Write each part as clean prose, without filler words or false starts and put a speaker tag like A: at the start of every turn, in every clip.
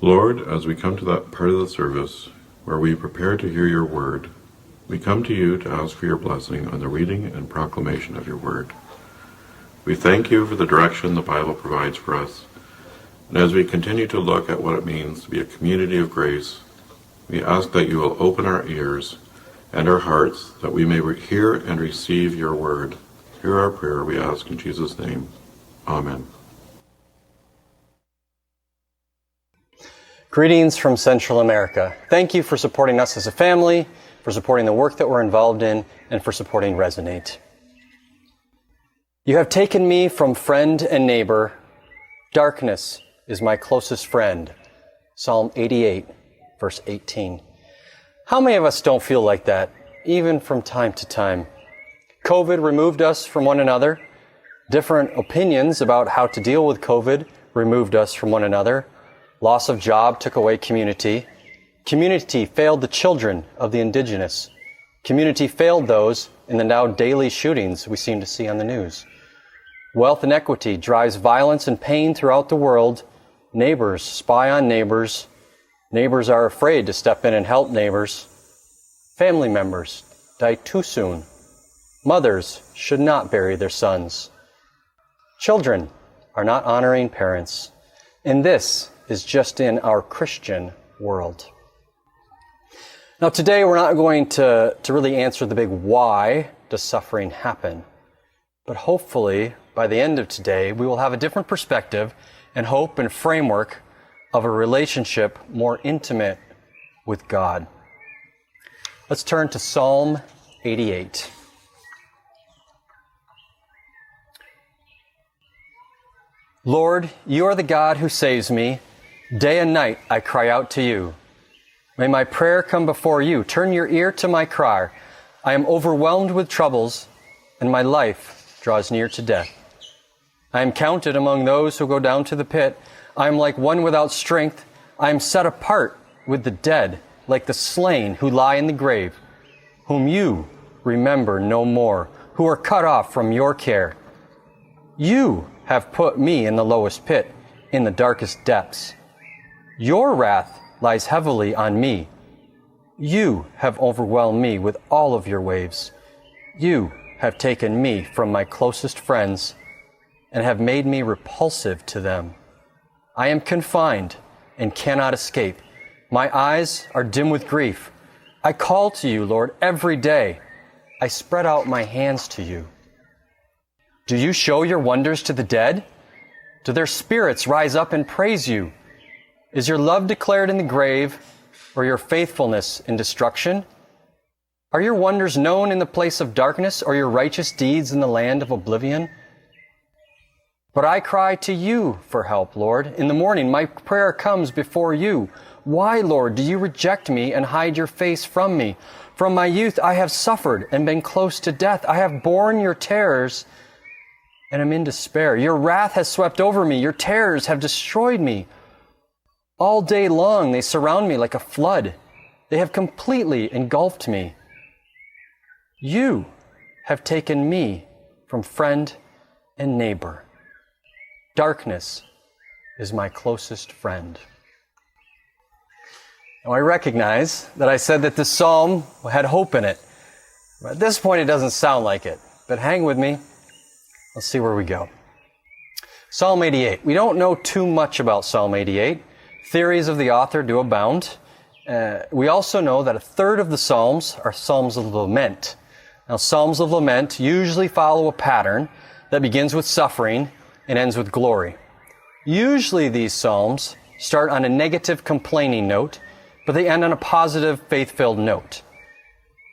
A: Lord, as we come to that part of the service where we prepare to hear your word, we come to you to ask for your blessing on the reading and proclamation of your word. We thank you for the direction the Bible provides for us, and as we continue to look at what it means to be a community of grace, we ask that you will open our ears and our hearts that we may hear and receive your word. Hear our prayer, we ask in Jesus' name. Amen.
B: Greetings from Central America. Thank you for supporting us as a family, for supporting the work that we're involved in, and for supporting Resonate. You have taken me from friend and neighbor. Darkness is my closest friend. Psalm 88, verse 18. How many of us don't feel like that, even from time to time? COVID removed us from one another. Different opinions about how to deal with COVID removed us from one another. Loss of job took away community. Community failed the children of the indigenous. Community failed those in the now daily shootings we seem to see on the news. Wealth inequity drives violence and pain throughout the world. Neighbors spy on neighbors. Neighbors are afraid to step in and help neighbors. Family members die too soon. Mothers should not bury their sons. Children are not honoring parents. And this is just in our Christian world. Now today we're not going to really answer the big why does suffering happen. But hopefully by the end of today we will have a different perspective and hope and framework of a relationship more intimate with God. Let's turn to Psalm 88. Lord, you are the God who saves me. Day and night I cry out to you. May my prayer come before you. Turn your ear to my cry. I am overwhelmed with troubles, and my life draws near to death. I am counted among those who go down to the pit. I am like one without strength. I am set apart with the dead, like the slain who lie in the grave, whom you remember no more, who are cut off from your care. You have put me in the lowest pit, in the darkest depths. Your wrath lies heavily on me. You have overwhelmed me with all of your waves. You have taken me from my closest friends and have made me repulsive to them. I am confined and cannot escape. My eyes are dim with grief. I call to you, Lord, every day. I spread out my hands to you. Do you show your wonders to the dead? Do their spirits rise up and praise you? Is your love declared in the grave, or your faithfulness in destruction? Are your wonders known in the place of darkness, or your righteous deeds in the land of oblivion? But I cry to you for help, Lord. In the morning my prayer comes before you. Why, Lord, do you reject me and hide your face from me? From my youth I have suffered and been close to death. I have borne your terrors and am in despair. Your wrath has swept over me. Your terrors have destroyed me. All day long they surround me like a flood. They have completely engulfed me. You have taken me from friend and neighbor. Darkness is my closest friend. Now I recognize that I said that this psalm had hope in it. But at this point it doesn't sound like it. But hang with me. Let's see where we go. Psalm 88. We don't know too much about Psalm 88. Theories of the author do abound. We also know that a third of the Psalms are Psalms of Lament. Now, Psalms of Lament usually follow a pattern that begins with suffering and ends with glory. Usually these Psalms start on a negative complaining note, but they end on a positive faith-filled note.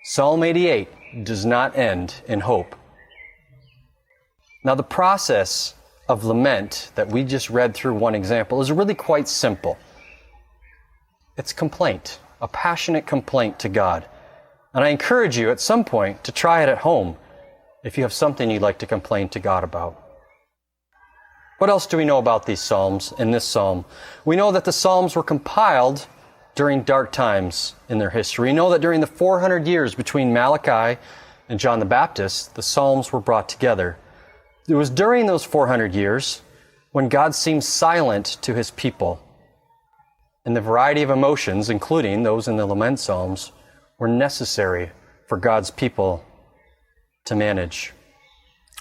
B: Psalm 88 does not end in hope. Now, the process of lament that we just read through one example is really quite simple. It's complaint, a passionate complaint to God. And I encourage you at some point to try it at home if you have something you'd like to complain to God about. What else do we know about these Psalms in this Psalm? We know that the Psalms were compiled during dark times in their history. We know that during the 400 years between Malachi and John the Baptist, the Psalms were brought together. It was during those 400 years when God seemed silent to his people. and the variety of emotions, including those in the Lament Psalms, were necessary for God's people to manage.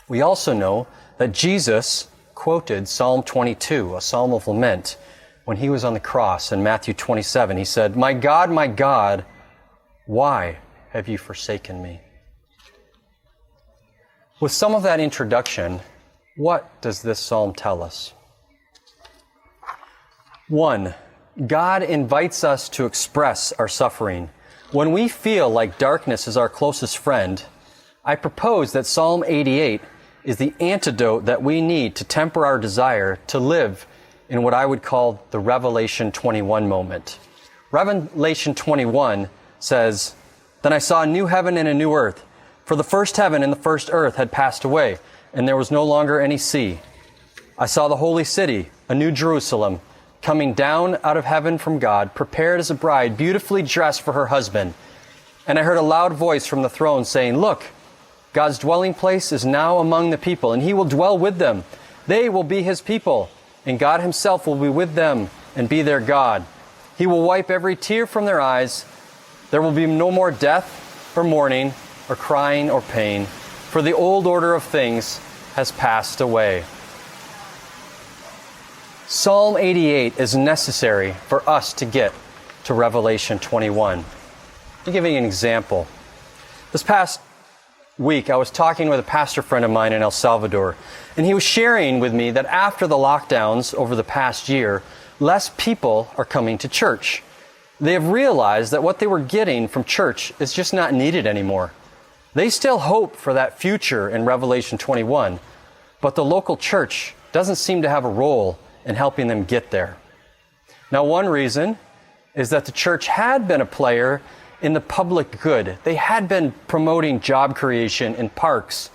B: We also know that Jesus quoted Psalm 22, a psalm of lament, when he was on the cross in Matthew 27. He said, my God, why have you forsaken me?" With some of that introduction, what does this psalm tell us? 1. God invites us to express our suffering. When we feel like darkness is our closest friend, I propose that Psalm 88 is the antidote that we need to temper our desire to live in what I would call the Revelation 21 moment. Revelation 21 says, "Then I saw a new heaven and a new earth, for the first heaven and the first earth had passed away, and there was no longer any sea. I saw the holy city, a new Jerusalem, coming down out of heaven from God, prepared as a bride, beautifully dressed for her husband. And I heard a loud voice from the throne saying, 'Look, God's dwelling place is now among the people, and he will dwell with them. They will be his people, and God himself will be with them and be their God. He will wipe every tear from their eyes. There will be no more death or mourning or crying or pain, for the old order of things has passed away.'" Psalm 88 is necessary for us to get to Revelation 21. Let me give you an example. This past week, I was talking with a pastor friend of mine in El Salvador, and he was sharing with me that after the lockdowns over the past year, less people are coming to church. They have realized that what they were getting from church is just not needed anymore. They still hope for that future in Revelation 21, but the local church doesn't seem to have a role in helping them get there. Now, one reason is that the church had been a player in the public good. They had been promoting job creation in parks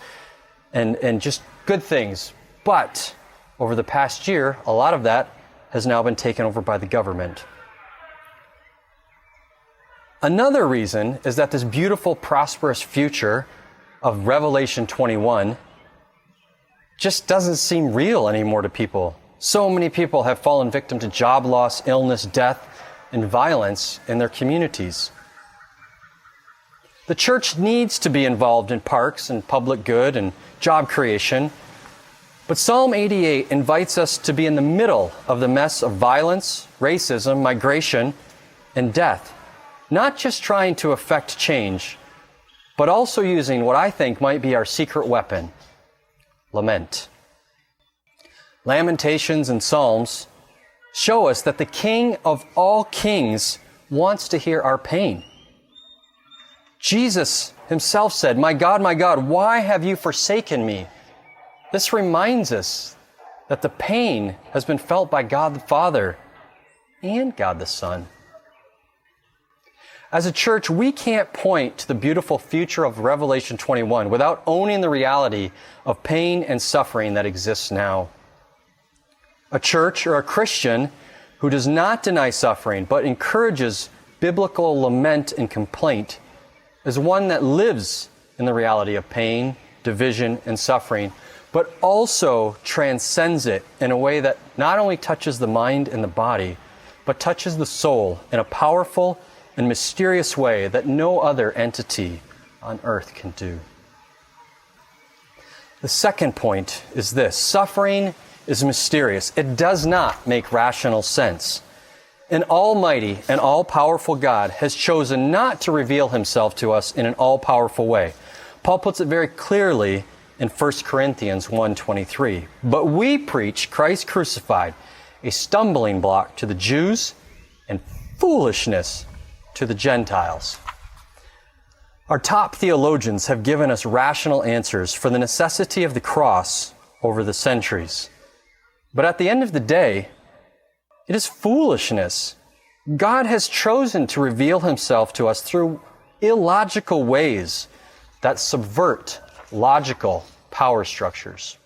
B: and just good things. But over the past year, a lot of that has now been taken over by the government. Another reason is that this beautiful, prosperous future of Revelation 21 just doesn't seem real anymore to people. So many people have fallen victim to job loss, illness, death, and violence in their communities. The church needs to be involved in parks and public good and job creation, but Psalm 88 invites us to be in the middle of the mess of violence, racism, migration, and death, not just trying to effect change, but also using what I think might be our secret weapon, lament. Lamentations and Psalms show us that the King of all kings wants to hear our pain. Jesus himself said, my God, why have you forsaken me?" This reminds us that the pain has been felt by God the Father and God the Son. As a church, we can't point to the beautiful future of Revelation 21 without owning the reality of pain and suffering that exists now. A church or a Christian who does not deny suffering but encourages biblical lament and complaint is one that lives in the reality of pain, division, and suffering, but also transcends it in a way that not only touches the mind and the body, but touches the soul in a powerful and mysterious way that no other entity on earth can do. The second point is this: suffering is mysterious. It does not make rational sense. An almighty and all-powerful God has chosen not to reveal himself to us in an all-powerful way. Paul puts it very clearly in 1 Corinthians 1:23. "But we preach Christ crucified, a stumbling block to the Jews and foolishness to the Gentiles." Our top theologians have given us rational answers for the necessity of the cross over the centuries. But at the end of the day, it is foolishness. God has chosen to reveal himself to us through illogical ways that subvert logical power structures.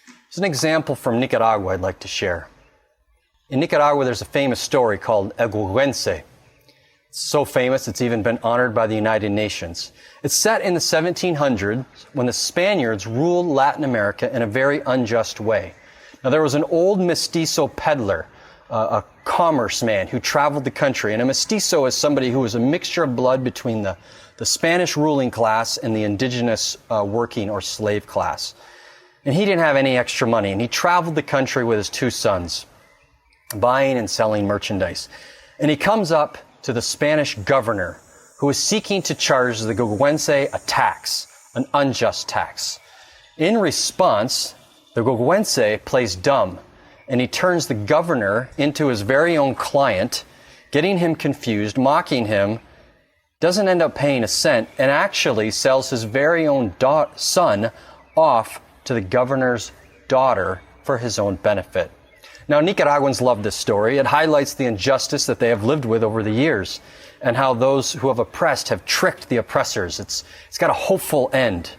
B: There's an example from Nicaragua I'd like to share. In Nicaragua, there's a famous story called El Guguense. It's so famous, it's even been honored by the United Nations. It's set in the 1700s when the Spaniards ruled Latin America in a very unjust way. Now, there was an old mestizo peddler, a commerce man who traveled the country. And a mestizo is somebody who was a mixture of blood between the Spanish ruling class and the indigenous working or slave class. And he didn't have any extra money, and he traveled the country with his 2 sons, buying and selling merchandise. And he comes up to the Spanish governor, who is seeking to charge the Gogwense a tax, an unjust tax. In response, the Gogwense plays dumb, and he turns the governor into his very own client, getting him confused, mocking him, doesn't end up paying a cent, and actually sells his very own son off to the governor's daughter for his own benefit. Now, Nicaraguans love this story. It highlights the injustice that they have lived with over the years and how those who have oppressed have tricked the oppressors. It's got a hopeful end.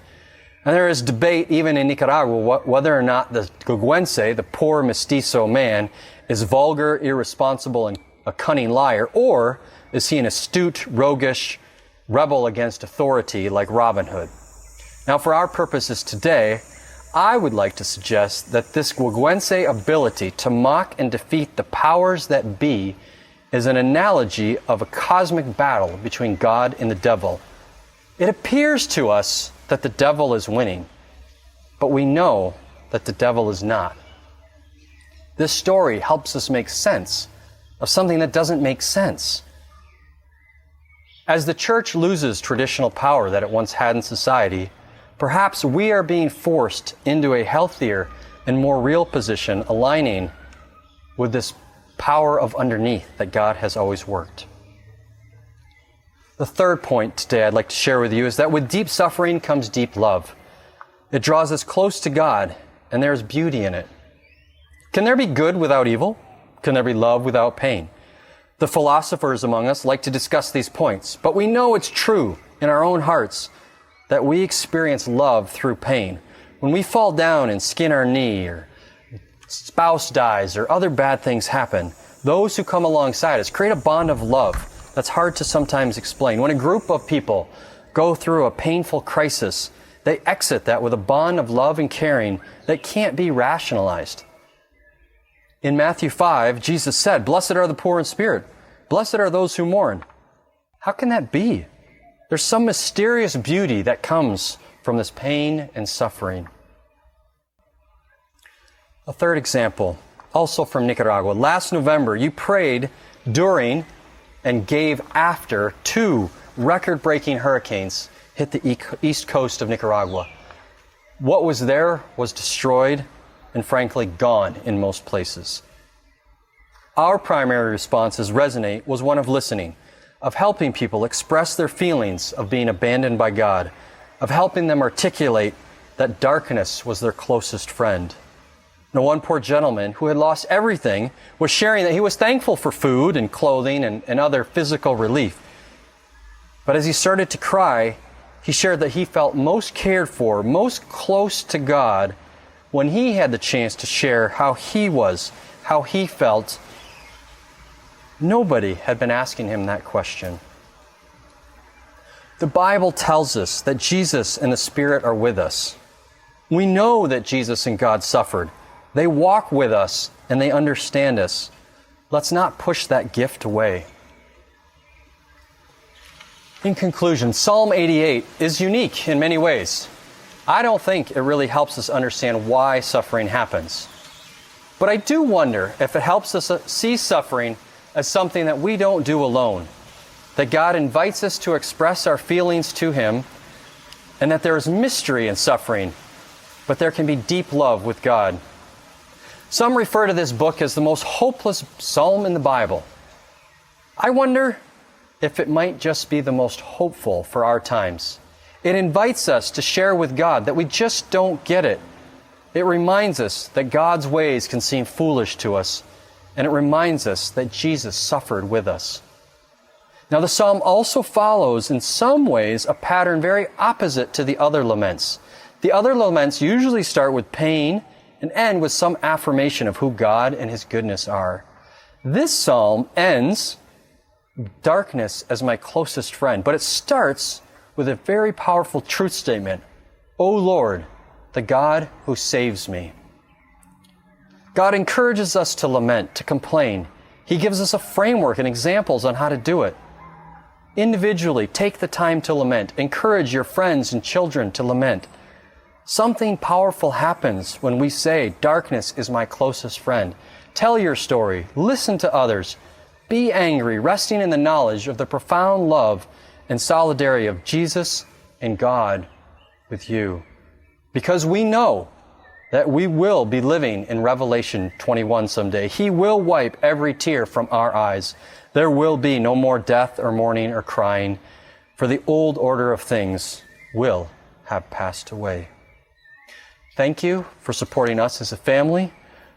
B: And there is debate even in Nicaragua whether or not the Gogwense, the poor mestizo man, is vulgar, irresponsible, and a cunning liar, or is he an astute, roguish rebel against authority like Robin Hood? Now, for our purposes today, I would like to suggest that this Gogwense ability to mock and defeat the powers that be is an analogy of a cosmic battle between God and the devil. It appears to us that the devil is winning, but we know that the devil is not. This story helps us make sense of something that doesn't make sense. As the church loses traditional power that it once had in society, perhaps we are being forced into a healthier and more real position, aligning with this power of underneath that God has always worked. The third point today I'd like to share with you is that with deep suffering comes deep love. It draws us close to God, and there's beauty in it. Can there be good without evil? Can there be love without pain? The philosophers among us like to discuss these points, but we know it's true in our own hearts that we experience love through pain. When we fall down and skin our knee, or spouse dies, or other bad things happen, those who come alongside us create a bond of love that's hard to sometimes explain. When a group of people go through a painful crisis, they exit that with a bond of love and caring that can't be rationalized. In Matthew 5, Jesus said, "Blessed are the poor in spirit. Blessed are those who mourn." How can that be? There's some mysterious beauty that comes from this pain and suffering. A third example, also from Nicaragua. Last November, you prayed during and gave after 2 record-breaking hurricanes hit the east coast of Nicaragua. What was there was destroyed and frankly gone in most places. Our primary response as Resonate was one of listening, of helping people express their feelings of being abandoned by God, of helping them articulate that darkness was their closest friend. Now, one poor gentleman who had lost everything was sharing that he was thankful for food and clothing and other physical relief. But as he started to cry, he shared that he felt most cared for, most close to God, when he had the chance to share how he was, how he felt. Nobody had been asking him that question. The Bible tells us that Jesus and the Spirit are with us. We know that Jesus and God suffered. They walk with us and they understand us. Let's not push that gift away. In conclusion, Psalm 88 is unique in many ways. I don't think it really helps us understand why suffering happens. But I do wonder if it helps us see suffering as something that we don't do alone, that God invites us to express our feelings to Him, and that there is mystery in suffering, but there can be deep love with God. Some refer to this book as the most hopeless psalm in the Bible. I wonder if it might just be the most hopeful for our times. It invites us to share with God that we just don't get it. It reminds us that God's ways can seem foolish to us, and it reminds us that Jesus suffered with us. Now, the psalm also follows, in some ways, a pattern very opposite to the other laments. The other laments usually start with pain and end with some affirmation of who God and His goodness are. This psalm ends, "Darkness as my closest friend," but it starts with a very powerful truth statement. "O Lord, the God who saves me." God encourages us to lament, to complain. He gives us a framework and examples on how to do it. Individually, take the time to lament. Encourage your friends and children to lament. Something powerful happens when we say, darkness is my closest friend. Tell your story. Listen to others. Be angry, resting in the knowledge of the profound love and solidarity of Jesus and God with you. Because we know that we will be living in Revelation 21 someday. He will wipe every tear from our eyes. There will be no more death or mourning or crying, for the old order of things will have passed away. Thank you for supporting us as a family,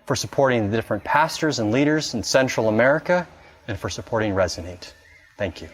B: for supporting the different pastors and leaders in Central America, and for supporting Resonate. Thank you.